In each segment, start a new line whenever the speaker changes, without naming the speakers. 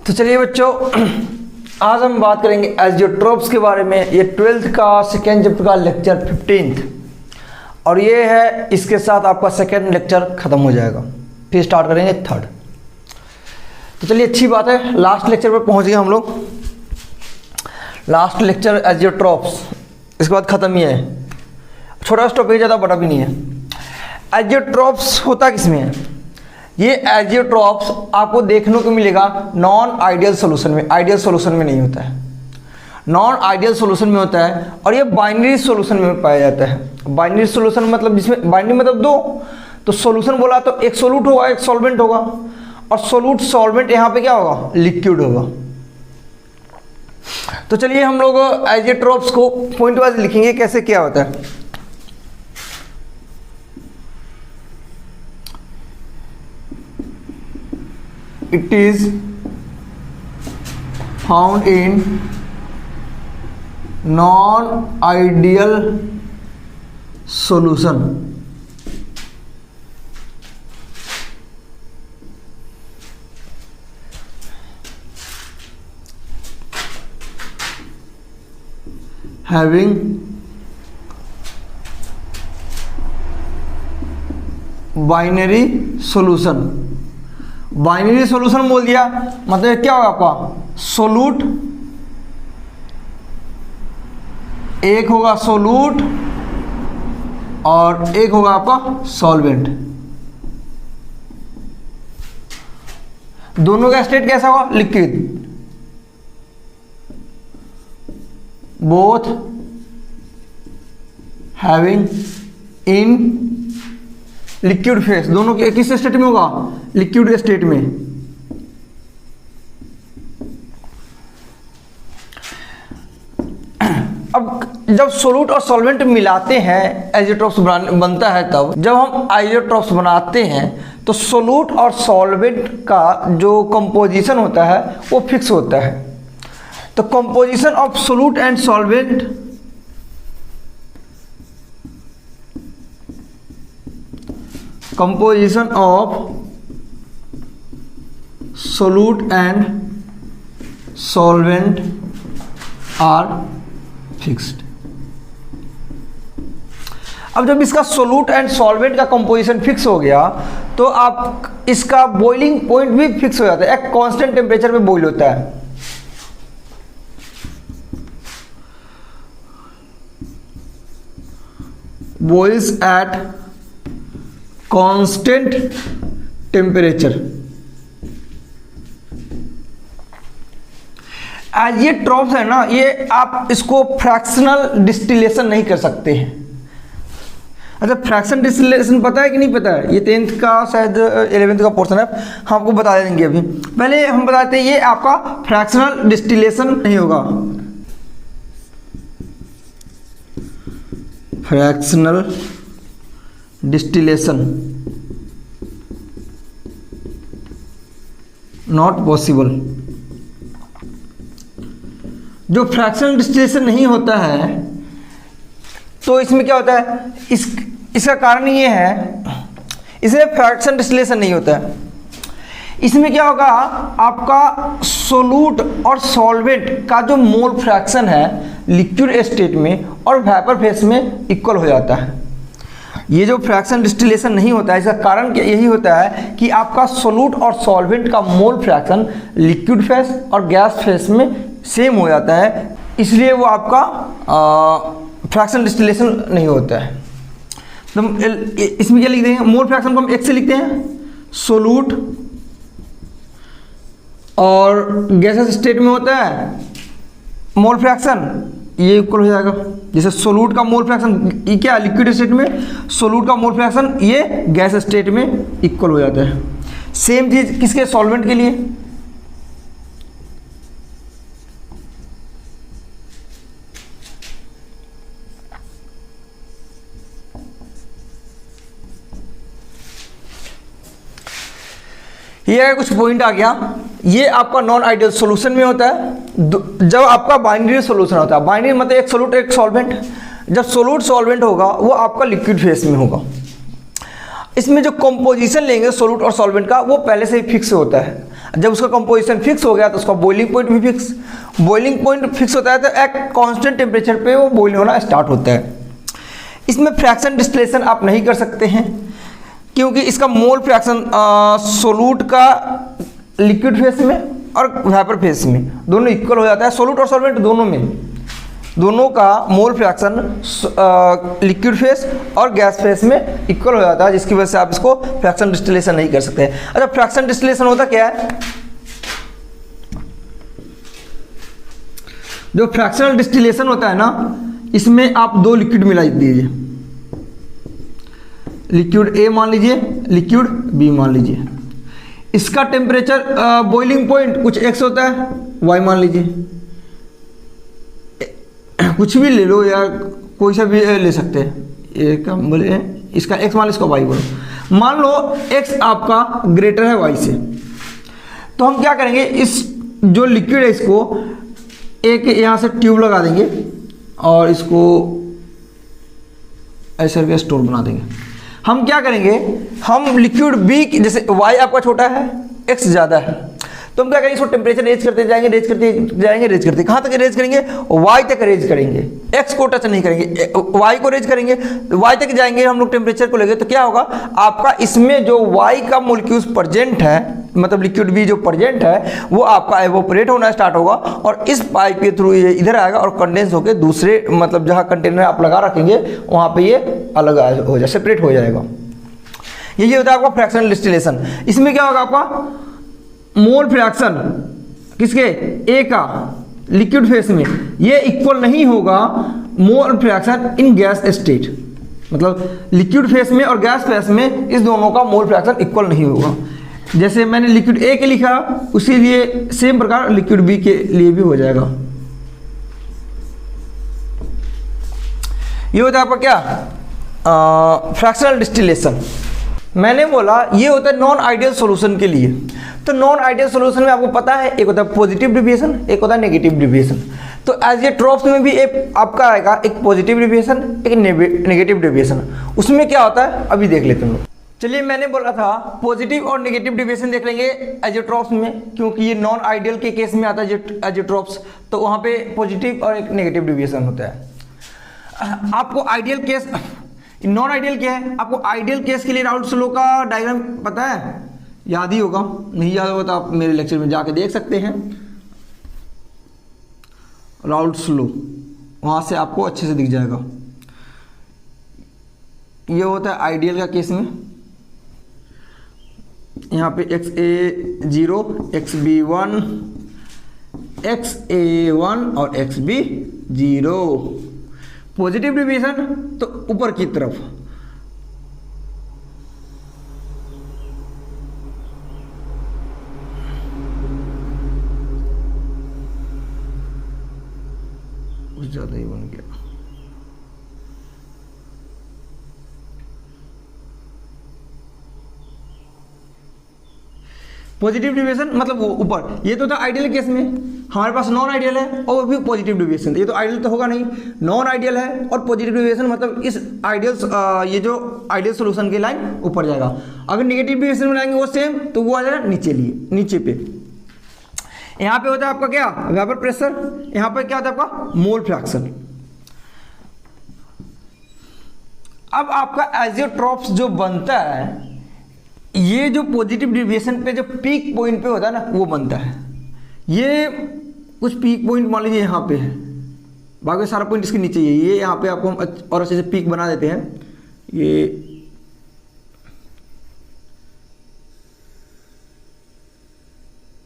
तो चलिए बच्चों, आज हम बात करेंगे एजियोट्रोप्स के बारे में। ये 12th का सेकेंड चैप्टर का लेक्चर 15th और ये है, इसके साथ आपका सेकेंड लेक्चर खत्म हो जाएगा, फिर स्टार्ट करेंगे थर्ड। तो चलिए अच्छी बात है, लास्ट लेक्चर पर पहुंच गए हम लोग। लास्ट लेक्चर एजियोट्रोप्स, इसके बाद खत्म ही है। छोटा सा टॉपिक, ज़्यादा बड़ा भी नहीं है। एजियोट्रोप्स होता किसमें है? ये एजियोट्रोप्स आपको देखने को मिलेगा नॉन आइडियल सॉल्यूशन में, आइडियल सॉल्यूशन में नहीं होता है, नॉन आइडियल सॉल्यूशन में होता है। और ये बाइनरी सॉल्यूशन में पाया जाता है। बाइनरी सॉल्यूशन मतलब जिसमें बाइनरी मतलब दो, तो सॉल्यूशन बोला तो एक सोल्यूट होगा, एक सॉल्वेंट होगा। और सोल्यूट सॉल्वेंट यहाँ पे क्या होगा? लिक्विड होगा। तो चलिए हम लोग एजियोट्रोप्स को पॉइंट वाइज लिखेंगे, कैसे क्या होता है। It is found in non-ideal solution. Having binary solution. Binary solution बोल दिया मतलब क्या होगा आपका? सोलूट, एक होगा सोलूट और एक होगा आपका सॉल्वेंट। दोनों का स्टेट कैसा होगा? Liquid. Both having in liquid phase, दोनों के किस स्टेट में होगा? लिक्विड स्टेट में। अब जब सोल्यूट और सॉल्वेंट मिलाते हैं एजियोट्रोप्स बनता है। तब जब हम एजियोट्रोप्स बनाते हैं तो सोल्यूट और सॉल्वेंट का जो कंपोजिशन होता है वो फिक्स होता है। तो composition of solute and solvent composition of solute and solvent are fixed। अब जब इसका सोलूट एंड सॉल्वेंट का कंपोजिशन फिक्स हो गया तो आप इसका बॉइलिंग पॉइंट भी फिक्स हो जाता है, एक कांस्टेंट टेम्परेचर पे बॉइल होता है। Boils at constant temperature. Azeotropes है ना, ये आप इसको फ्रैक्शनल डिस्टिलेशन नहीं कर सकते हैं। अच्छा, फ्रैक्शन डिस्टिलेशन पता है कि नहीं पता है? ये 10th का शायद 11th का पोर्शन है, हम आपको बता देंगे। अभी पहले हम बताते हैं, ये आपका फ्रैक्शनल डिस्टिलेशन नहीं होगा। Fractional distillation not possible. जो फ्रैक्शनल डिस्टिलेशन नहीं होता है तो इसमें क्या होता है? इसका कारण ये है, इसमें फ्रैक्शन डिस्टिलेशन नहीं होता है। इसमें क्या होगा? आपका सोलूट और सॉल्वेंट का जो मोल फ्रैक्शन है लिक्विड स्टेट में और वेपर फेस में इक्वल हो जाता है। ये जो फ्रैक्शन डिस्टिलेशन नहीं होता है, इसका कारण यही होता है कि आपका सोलूट और सॉल्वेंट का मोल फ्रैक्शन लिक्विड फेस और गैस फेस में सेम हो जाता है, इसलिए वो आपका फ्रैक्शन डिस्टिलेशन नहीं होता है। तो इसमें क्या लिख देंगे? मोल फ्रैक्शन को हम एक से लिखते हैं, सोलूट और गैसेस स्टेट में होता है मोल फ्रैक्शन, ये इक्वल हो जाएगा। जैसे सोलूट का मोल फ्रैक्शन ये क्या? लिक्विड स्टेट में सोलूट का मोल फ्रैक्शन ये गैस स्टेट में इक्वल हो जाता है। सेम चीज किसके? सॉल्वेंट के लिए। ये कुछ पॉइंट आ गया। ये आपका नॉन आइडियल सॉल्यूशन में होता है जब आपका बाइनरी सॉल्यूशन होता है। बाइनरी मतलब एक सोल्यूट एक सॉल्वेंट। जब सोल्यूट सॉल्वेंट होगा वो आपका लिक्विड फेस में होगा। इसमें जो कंपोजिशन लेंगे सोल्यूट और सॉल्वेंट का वो पहले से ही फिक्स होता है। जब उसका कंपोजिशन फिक्स हो गया तो उसका बॉइलिंग पॉइंट भी फिक्स, बॉइलिंग पॉइंट फिक्स होता है तो एक कांस्टेंट टेम्परेचर पे वो बॉइल होना स्टार्ट होता है। इसमें फ्रैक्शन डिस्टिलेशन आप नहीं कर सकते हैं क्योंकि इसका मोल फ्रैक्शन सोलूट का लिक्विड फेस में और वेपर फेस में दोनों इक्वल हो जाता है। सोलूट और सॉल्वेंट दोनों में, दोनों का मोल फ्रैक्शन लिक्विड फेस और गैस फेस में इक्वल हो जाता है, जिसकी वजह से आप इसको फ्रैक्शन डिस्टिलेशन नहीं कर सकते। अच्छा, फ्रैक्शन डिस्टिलेशन होता क्या है? जो फ्रैक्शनल डिस्टिलेशन होता है ना, इसमें आप दो लिक्विड मिला दीजिए, लिक्विड ए मान लीजिए, लिक्विड बी मान लीजिए। इसका टेम्परेचर बॉइलिंग पॉइंट कुछ x होता है, y मान लीजिए, कुछ भी ले लो या कोई सा भी ले सकते हैं, एक बोले इसका x मान लो, इसका y बोलो। मान लो x आपका ग्रेटर है y से, तो हम क्या करेंगे, इस जो लिक्विड है इसको एक यहाँ से ट्यूब लगा देंगे और इसको ऐसे करके स्टोर बना देंगे। हम क्या करेंगे, हम लिक्विड बी, जैसे y आपका छोटा है, x ज़्यादा है, तो हम क्या करेंगे, इसको टेम्परेचर रेज करते जाएंगे, रेज करते जाएंगे, रेज करते, कहाँ तक रेज करेंगे, y तक रेज करेंगे, x को टच नहीं करेंगे, y को रेज करेंगे, y तक जाएंगे हम लोग टेम्परेचर को लेंगे। तो क्या होगा, आपका इसमें जो y का मोलिक्यूल्स प्रेजेंट है, मतलब लिक्विड बी जो प्रेजेंट है, वो आपका एवोपरेट होना स्टार्ट होगा और इस पाइप के थ्रू ये इधर आएगा और कंडेंस होकर दूसरे, मतलब जहाँ कंटेनर आप लगा रखेंगे वहाँ पे ये अलग हो जाए, सेपरेट हो जाएगा। ये होता है आपका फ्रैक्शनल डिस्टिलेशन। इसमें क्या होगा, आपका मोल फ्रैक्शन किसके, ए का लिक्विड फेस में, ये इक्वल नहीं होगा mole fraction in gas state, मतलब लिक्विड फेस में और गैस फेस में इस दोनों का मोल फ्रैक्शन इक्वल नहीं होगा। जैसे मैंने लिक्विड ए के लिखा, उसी लिए सेम प्रकार लिक्विड बी के लिए भी हो जाएगा। ये होता है आपका क्या, फ्रैक्शनल डिस्टिलेशन। मैंने बोला ये होता है नॉन आइडियल सॉल्यूशन के लिए। तो नॉन आइडियल सॉल्यूशन में आपको पता है, एक होता है पॉजिटिव डिविएशन, एक होता है नेगेटिव डिविएशन। तो एज ए ट्रॉप्स में भी एक आपका आएगा, एक पॉजिटिव डिविएशन, एक नेगेटिव डिविएशन। उसमें क्या होता है अभी देख लेते हैं लोग। चलिए, मैंने बोला था पॉजिटिव और नेगेटिव डिविएशन देख लेंगे एजियोट्रॉप्स में, क्योंकि ये नॉन आइडियल के केस में आता है एजियोट्रॉप्स, तो वहाँ पे पॉजिटिव और एक नेगेटिव डिविएशन होता है। आपको आइडियल केस, नॉन आइडियल क्या है, आपको आइडियल केस के लिए राउल्ट्स लॉ का डायग्राम पता है, याद ही होगा, नहीं याद होगा तो आप मेरे लेक्चर में जाके देख सकते हैं। राउल्ट्स लॉ वहाँ से आपको अच्छे से दिख जाएगा। ये होता है आइडियल का केस में, यहाँ पे XA0, XB1, XA1 और XB0। पॉजिटिव डिविएशन तो ऊपर की तरफ, कुछ ज्यादा ही बन गया। पॉजिटिव डिविएशन मतलब वो ऊपर, ये तो था आइडियल केस में, हमारे पास नॉन आइडियल है और वो भी पॉजिटिव डिविएशन। ये तो आइडियल तो होगा नहीं, नॉन आइडियल है और पॉजिटिव डिविएशन, मतलब इस आइडियल, ये जो आइडियल सॉल्यूशन की लाइन ऊपर जाएगा। अगर नेगेटिव डिविएशन में लाएंगे वो सेम, तो वो आ जाएगा नीचे पे। यहाँ पे होता है आपका क्या, वेपर प्रेशर, यहाँ पे क्या होता है आपका मोल फ्रैक्शन। अब आपका एजियोट्रॉप्स जो बनता है, ये जो पॉजिटिव डिविएशन पे जो पीक पॉइंट पे होता है ना, वो बनता है। ये कुछ पीक पॉइंट मान लीजिए यहाँ पे है, बाकी सारा पॉइंट इसके नीचे ही है। ये यहाँ पे आपको हम और अच्छे से पीक बना देते हैं। ये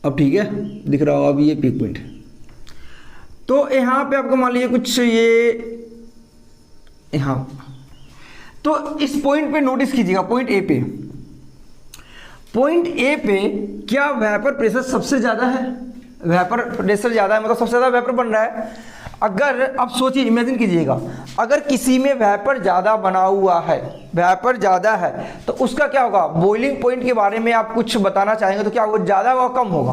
अब ठीक है, दिख रहा होगा अभी ये पीक पॉइंट। तो यहाँ पे आपको मान लीजिए कुछ ये यहाँ, तो इस पॉइंट पे नोटिस कीजिएगा, पॉइंट ए पे, पॉइंट ए पे क्या वेपर प्रेशर सबसे ज़्यादा है, वेपर प्रेशर ज़्यादा है, मतलब सबसे ज़्यादा वेपर बन रहा है। अगर आप सोचिए, इमेजिन कीजिएगा, अगर किसी में वेपर ज़्यादा बना हुआ है, वेपर ज़्यादा है, तो उसका क्या होगा, बॉइलिंग पॉइंट के बारे में आप कुछ बताना चाहेंगे तो क्या होगा, ज़्यादा होगा कम होगा।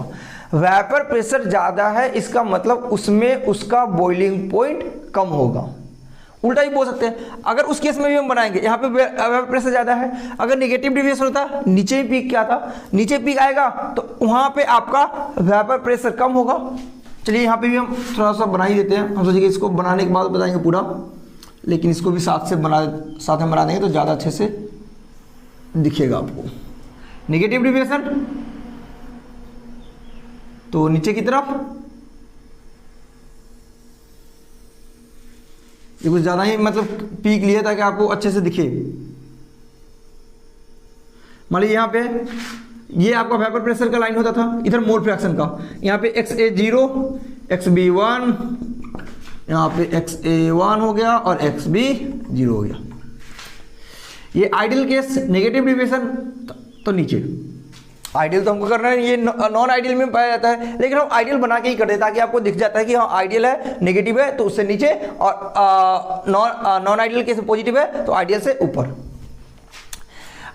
वेपर प्रेशर ज़्यादा है, इसका मतलब उसमें उसका बॉइलिंग पॉइंट कम होगा। उल्टा भी बोल सकते हैं। अगर उस केस में भी हम बनाएंगे, यहाँ पे वेपर प्रेशर ज़्यादा है, अगर नेगेटिव डेविएशन होता नीचे भी पीक क्या था, नीचे पीक आएगा तो वहाँ पे आपका वेपर प्रेशर कम होगा। चलिए यहाँ पे भी हम थोड़ा सा बना ही देते हैं, हम सोचेंगे इसको बनाने के बाद बताएंगे पूरा, लेकिन इसको भी साथ में बना देंगे तो ज़्यादा अच्छे से दिखेगा आपको। नेगेटिव डेविएशन तो नीचे की तरफ ये कुछ ज़्यादा ही मतलब पीक लिया ताकि आपको अच्छे से दिखे। मान लीजिए यहाँ पे ये आपका वेपर प्रेशर का लाइन होता था, इधर मोल फ्रैक्शन का, यहाँ पे XA0 XB1, यहाँ पे XA1 हो गया और XB0 हो गया। ये आइडियल केस नेगेटिव डेविएशन तो नीचे, आइडियल तो हमको करना है, ये नॉन आइडियल में पाया जाता है, लेकिन हम आइडियल बना के ही करते हैं ताकि आपको दिख जाता है कि हाँ आइडियल है, नेगेटिव है तो उससे नीचे, और नॉन आइडियल केस पॉजिटिव है तो आइडियल से ऊपर।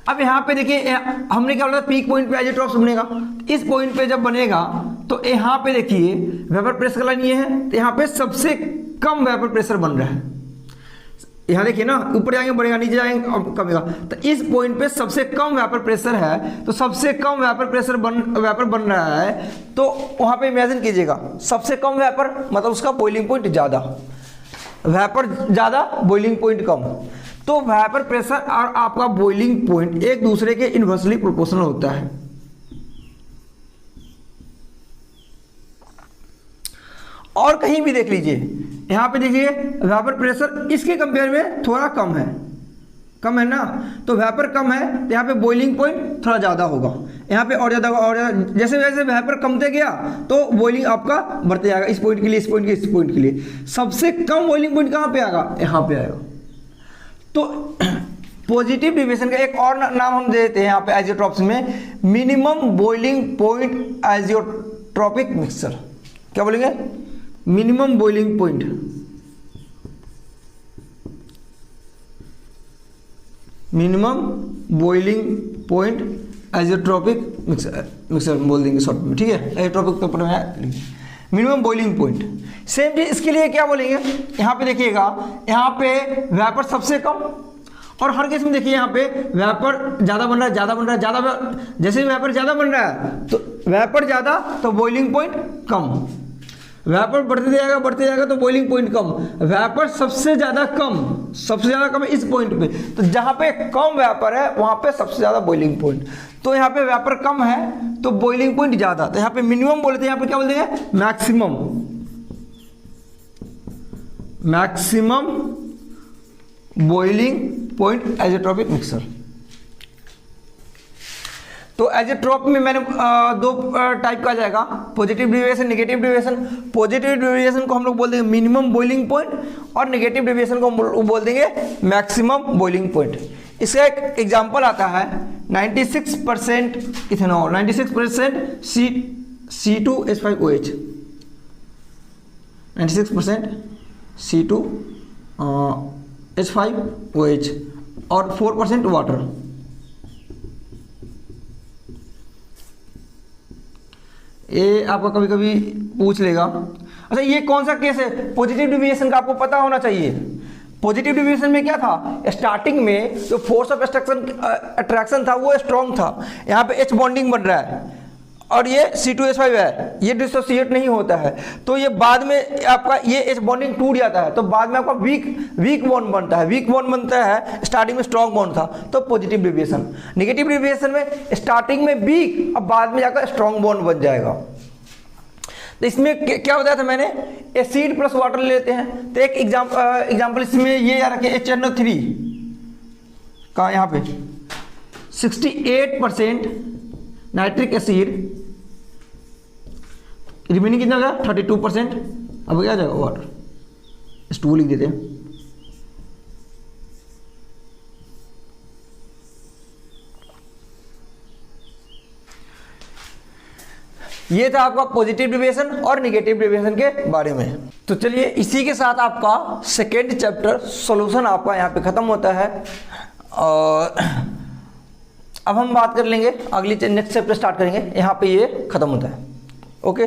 अब यहाँ पे देखिए हमने क्या बोला, पीक पॉइंट पे आइजोट्रॉप्स बनेगा। इस पॉइंट पे जब बनेगा तो यहाँ पे देखिए वेपर प्रेशर का लाइन ये है, तो यहाँ पे सबसे कम वेपर प्रेशर बन रहा है। यहाँ देखिए ना, ऊपर जाएंगे बढ़ेगा, नीचे जाएंगे अब कमेगा, तो इस पॉइंट पे सबसे कम वेपर प्रेशर है, तो सबसे कम वेपर प्रेशर वेपर बन रहा है, तो वहाँ पे इमेजिन कीजिएगा सबसे कम वेपर मतलब उसका बॉइलिंग पॉइंट ज़्यादा, वेपर ज़्यादा बॉइलिंग पॉइंट कम, तो वेपर प्रेशर और आपका बॉइलिंग पॉइंट एक दूसरे के इन्वर्सली प्रोपोर्शनल होता है। और कहीं भी देख लीजिए, यहाँ पे देखिए वेपर प्रेशर इसके कंपेयर में थोड़ा कम है ना, तो वेपर कम है तो यहाँ पे बॉइलिंग पॉइंट थोड़ा ज़्यादा होगा, यहाँ पे और ज़्यादा होगा, और जैसे जैसे वेपर कमते गया तो बॉइलिंग आपका बढ़ते जाएगा, इस पॉइंट के लिए, इस पॉइंट के लिए, इस पॉइंट के लिए। सबसे कम बॉइलिंग पॉइंट कहाँ पे आएगा, यहाँ पे आएगा। तो पॉजिटिव डेविएशन का एक और नाम हम देते हैं यहाँ पे आइजोट्रॉप्स में, minimum boiling point azeotropic mixture. क्या बोलेंगे, minimum boiling point, minimum boiling point azeotropic mixer बोल देंगे शॉर्ट में, ठीक है। आइजोट्रॉपिक पेपर में है मिनिमम बॉइलिंग पॉइंट। सेम चीज इसके लिए क्या बोलेंगे, यहाँ पे देखिएगा, यहाँ पे वेपर सबसे कम, और हर केस में देखिए यहाँ पे वेपर ज़्यादा बन रहा है, ज़्यादा बन रहा है, ज़्यादा, जैसे वेपर ज़्यादा बन रहा है तो वेपर ज़्यादा तो बॉइलिंग पॉइंट कम, वेपर बढ़ते जाएगा तो बॉइलिंग पॉइंट कम, वेपर सबसे ज़्यादा कम है इस पॉइंट पे, तो जहाँ पे कम वेपर है वहाँ पे सबसे ज़्यादा बॉइलिंग पॉइंट, तो यहाँ पे वेपर कम है तो बॉइलिंग पॉइंट ज़्यादा, तो यहाँ पे मिनिमम बोलते हैं, यहाँ पे क्या बोलते हैं, maximum boiling point azeotropic mixer. तो आइजोट्रॉप में मैंने दो टाइप का आ जाएगा, positive deviation, negative deviation. Positive deviation को हम लोग बोल देंगे मिनिमम बॉइलिंग पॉइंट, और नेगेटिव डेविएशन को हम बोल देंगे मैक्सिमम बॉइलिंग पॉइंट। इसका एक एग्जांपल आता है 96% इथेनॉल, 96% C2H5OH, 96% C2H5OH और 4% वाटर। ये आपका कभी कभी पूछ लेगा। अच्छा, ये कौन सा केस है पॉजिटिव डेविएशन का, आपको पता होना चाहिए। पॉजिटिव डेविएशन में क्या था, स्टार्टिंग में जो फोर्स ऑफ अट्रैक्शन था वो स्ट्रॉन्ग था, यहाँ पे H बॉन्डिंग बन रहा है और ये C2H5 है, ये डिसोसिएट नहीं होता है, तो ये बाद में आपका ये H बॉन्डिंग टूट जाता है, तो बाद में आपका वीक बॉन्ड बनता है, वीक बॉन्ड बनता है, स्टार्टिंग में स्ट्रॉन्ग बॉन्ड था, तो पॉजिटिव डेविएशन। नेगेटिव डेविएशन में स्टार्टिंग में वीक और बाद में जाकर स्ट्रॉन्ग बॉन्ड बन जाएगा। तो इसमें क्या बताया था मैंने, एसिड प्लस वाटर लेते हैं, तो एक एग्जाम्पल इसमें ये यार रखे HNO3 का, यहाँ पे 68% नाइट्रिक एसिड, रिमेनिंग कितना गया 32%, अब क्या जाएगा वाटर, इस 2 लिख देते हैं। ये था आपका पॉजिटिव डेविएशन और नेगेटिव डेविएशन के बारे में। तो चलिए इसी के साथ आपका सेकेंड चैप्टर सॉल्यूशन आपका यहाँ पे खत्म होता है, और अब हम बात कर लेंगे अगली नेक्स्ट चैप्टर स्टार्ट करेंगे, यहाँ पे ये खत्म होता है। ओके।